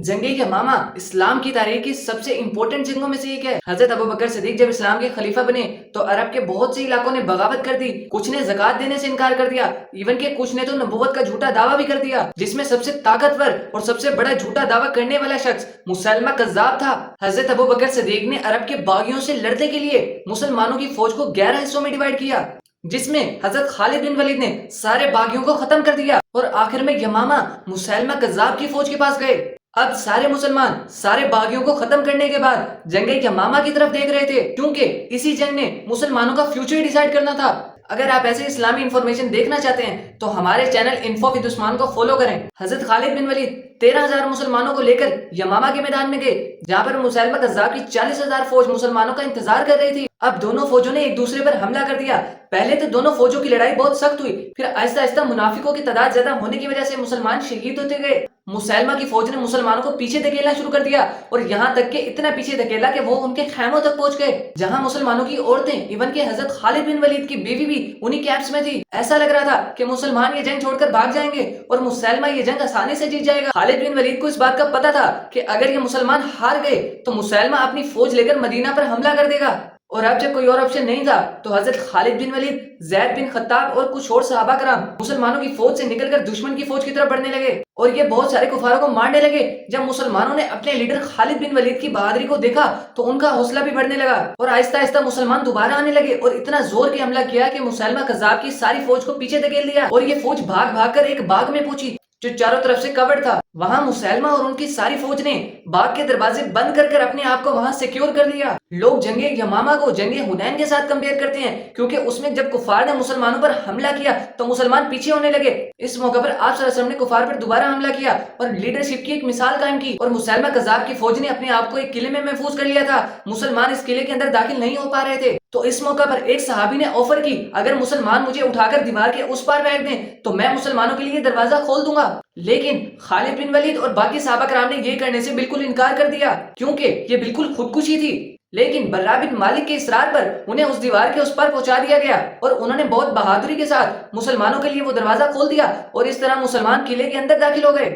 जंग यमामा इस्लाम की तारीख की सबसे इम्पोर्टेंट जंगों में से एक है। हजरत अबू बकर सिद्दीक जब इस्लाम के खलीफा बने तो अरब के बहुत से इलाकों ने बगावत कर दी, कुछ ने ज़कात देने से इनकार कर दिया, इवन के कुछ ने तो नबूवत का झूठा दावा भी कर दिया, जिसमें सबसे ताकतवर और सबसे बड़ा झूठा दावा करने वाला शख्स मुसलमा कज़्ज़ाब था। हजरत अबू बकर सिद्दीक ने अरब के बागियों से लड़ने के लिए मुसलमानों की फौज को 11 हिस्सों में डिवाइड किया, जिसमें हजरत खालिद बिन वलीद ने सारे बागियों को खत्म कर दिया और आखिर में यमामा मुसलमा कज़्ज़ाब की फौज के पास गए। अब सारे मुसलमान सारे बागियों को खत्म करने के बाद जंग यमामा की तरफ देख रहे थे, क्योंकि इसी जंग ने मुसलमानों का फ्यूचर डिसाइड करना था। अगर आप ऐसे इस्लामी इंफॉर्मेशन देखना चाहते हैं तो हमारे चैनल इन्फो विद उस्मान को फॉलो करें। हजरत खालिद बिन वलीद 13,000 मुसलमानों को लेकर यमामा के मैदान में गए, जहाँ पर मुसलमा कज़्ज़ाब की 40,000 फौज मुसलमानों का इंतजार कर रही थी। अब दोनों फौजों ने एक दूसरे पर हमला कर दिया। पहले तो दोनों फौजों की लड़ाई बहुत सख्त हुई, फिर आहिस्ता आहिस्ता मुनाफिकों की तादाद ज्यादा होने की वजह से मुसलमान शहीद होते गए। मुसलमा की फौज ने मुसलमानों को पीछे धकेलना शुरू कर दिया और यहाँ तक कि इतना पीछे धकेला कि वो उनके खैमों तक पहुंच गए, जहाँ मुसलमानों की औरतें इवन के हजरत खालिद बिन वलीद की बीवी भी उन्हीं कैंप्स में थी। ऐसा लग रहा था कि मुसलमान ये जंग छोड़कर भाग जाएंगे और मुसलमा ये जंग आसानी से जीत जाएगा। खालिद बिन वलीद को इस बात का पता था कि अगर ये मुसलमान हार गए तो मुसलमा अपनी फौज लेकर मदीना पर हमला कर देगा, और अब जब कोई और ऑप्शन नहीं था तो हजरत खालिद बिन वलीद, ज़ैद बिन खत्ताब और कुछ और सहाबा कराम मुसलमानों की फौज से निकलकर दुश्मन की फौज की तरफ बढ़ने लगे और ये बहुत सारे कुफारों को मारने लगे। जब मुसलमानों ने अपने लीडर खालिद बिन वलीद की बहादुरी को देखा तो उनका हौसला भी बढ़ने लगा और आहिस्ता आहिस्ता मुसलमान दोबारा आने लगे और इतना जोर के हमला किया कि मुसलमा कज़्ज़ाब की सारी फौज को पीछे धकेल दिया और ये फौज भाग भाग कर एक बाग में पहुंची जो चारों तरफ से कवर्ड था। वहां मुसलमा और उनकी सारी फौज ने बाग के दरवाजे बंद कर कर अपने आप को वहां सिक्योर कर लिया। लोग जंग यमामा को जंग हुनैन के साथ कंपेयर करते हैं, क्योंकि उसमें जब कुफार ने मुसलमानों पर हमला किया तो मुसलमान पीछे होने लगे। इस मौके पर आप सल्लल्लाहु अलैहि वसल्लम ने कुफार पर दोबारा हमला किया और लीडरशिप की एक मिसाल कायम की और मुसलमा कज़्ज़ाब की फौज ने अपने आप को एक किले में महफूज कर लिया था। मुसलमान इस किले के अंदर दाखिल नहीं हो पा रहे थे, तो इस मौके पर एक सहाबी ने ऑफर की, अगर मुसलमान मुझे उठाकर दीवार के उस पार फेंक दें तो मैं मुसलमानों के लिए दरवाजा खोल दूंगा। लेकिन खालिद बिन वलीद और बाकी सहाबा कराम ने ये करने से बिल्कुल इनकार कर दिया, क्योंकि ये बिल्कुल खुदकुशी थी। लेकिन बर्रा बिन मालिक के इसरार पर उन्हें उस दीवार के उस पार पहुंचा दिया गया और उन्होंने बहुत बहादुरी के साथ मुसलमानों के लिए वो दरवाजा खोल दिया और इस तरह मुसलमान किले के अंदर दाखिल हो गए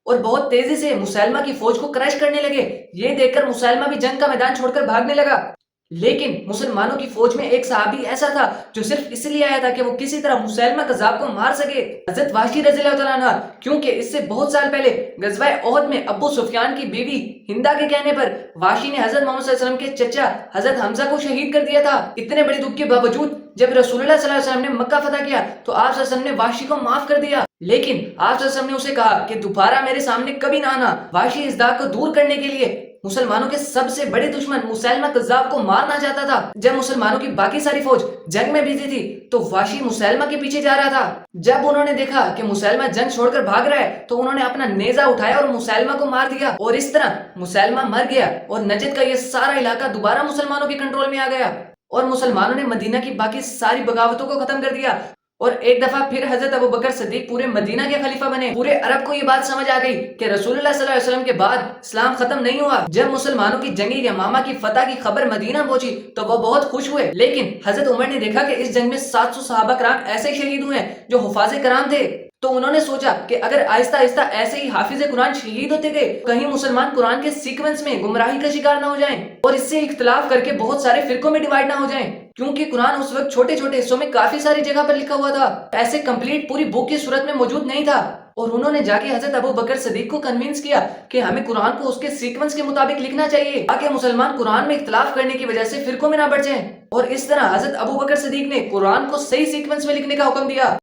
और बहुत तेजी से मुसलमा की फौज को क्रश करने लगे। ये देखकर मुसलमा भी जंग का मैदान छोड़कर भागने लगा। लेकिन मुसलमानों की फौज में एक सहाबी ऐसा था जो सिर्फ इसलिए आया था कि वो किसी तरह मुसलमा कज़्ज़ाब को मार सके, हजरत वाशी रज़ियल्लाहु तआला अन्हा, क्योंकि इससे बहुत साल पहले गज़वाए ओहद में अबू सुफियान की बीवी हिंदा के कहने पर वाशी ने हजरत मोहम्मद सल्लल्लाहु अलैहि वसल्लम के चचा हजरत हमजा को शहीद कर दिया था। इतने बड़े दुख के बावजूद जब रसूलुल्लाह सल्लल्लाहु अलैहि वसल्लम ने मक्का फतह किया तो आप सल्लल्लाहु अलैहि वसल्लम ने वाशी को माफ कर दिया, लेकिन आप सल्लल्लाहु अलैहि वसल्लम ने उसे कहा कि दोबारा मेरे सामने कभी ना आना। वाशी इस दाग को दूर करने के लिए मुसलमानों के सबसे बड़े दुश्मन मुसलमा कज़्ज़ाब को मारना चाहता था। जब मुसलमानों की बाकी सारी फौज जंग में बिजी थी तो वाशी मुसलमा के पीछे जा रहा था। जब उन्होंने देखा कि मुसलमा जंग छोड़कर भाग रहा है तो उन्होंने अपना नेजा उठाया और मुसलमा को मार दिया और इस तरह मुसलमा मर गया और नजद का ये सारा इलाका दोबारा मुसलमानों के कंट्रोल में आ गया और मुसलमानों ने मदीना की बाकी सारी बगावतों को खत्म कर दिया और एक दफा फिर हजरत अबू बकर सिद्दीक पूरे मदीना के खलीफा बने। पूरे अरब को ये बात समझ आ गई कि रसूलुल्लाह सल्लल्लाहु अलैहि वसल्लम के बाद इस्लाम खत्म नहीं हुआ। जब मुसलमानों की जंग यमामा की फतह की खबर मदीना पहुंची तो वो बहुत खुश हुए, लेकिन हजरत उमर ने देखा कि इस जंग में 700 सहाबा कराम ऐसे शहीद हुए हैं जो हुफाज़े कराम थे, तो उन्होंने सोचा कि अगर आहिस्ता आहिस्ता ऐसे ही हाफिज कुरान शहीद होते गए कहीं मुसलमान कुरान के सीक्वेंस में गुमराही का शिकार ना हो जाएं और इससे इख्तिलाफ करके बहुत सारे फिरकों में डिवाइड ना हो जाएं, क्योंकि कुरान उस वक्त छोटे छोटे हिस्सों में काफी सारी जगह पर लिखा हुआ था, ऐसे कंप्लीट पूरी बुक की सूरत में मौजूद नहीं था। और उन्होंने जाके हजरत अबू बकर सिद्दीक को कन्विंस किया कि हमें कुरान को उसके सीक्वेंस के मुताबिक लिखना चाहिए ताकि मुसलमान कुरान में इख्तिलाफ करने की वजह से फिरकों में ना बढ़ जाएं। और इस तरह हजरत अबू बकर सिद्दीक ने कुरान को सही सीक्वेंस में लिखने का हुक्म दिया।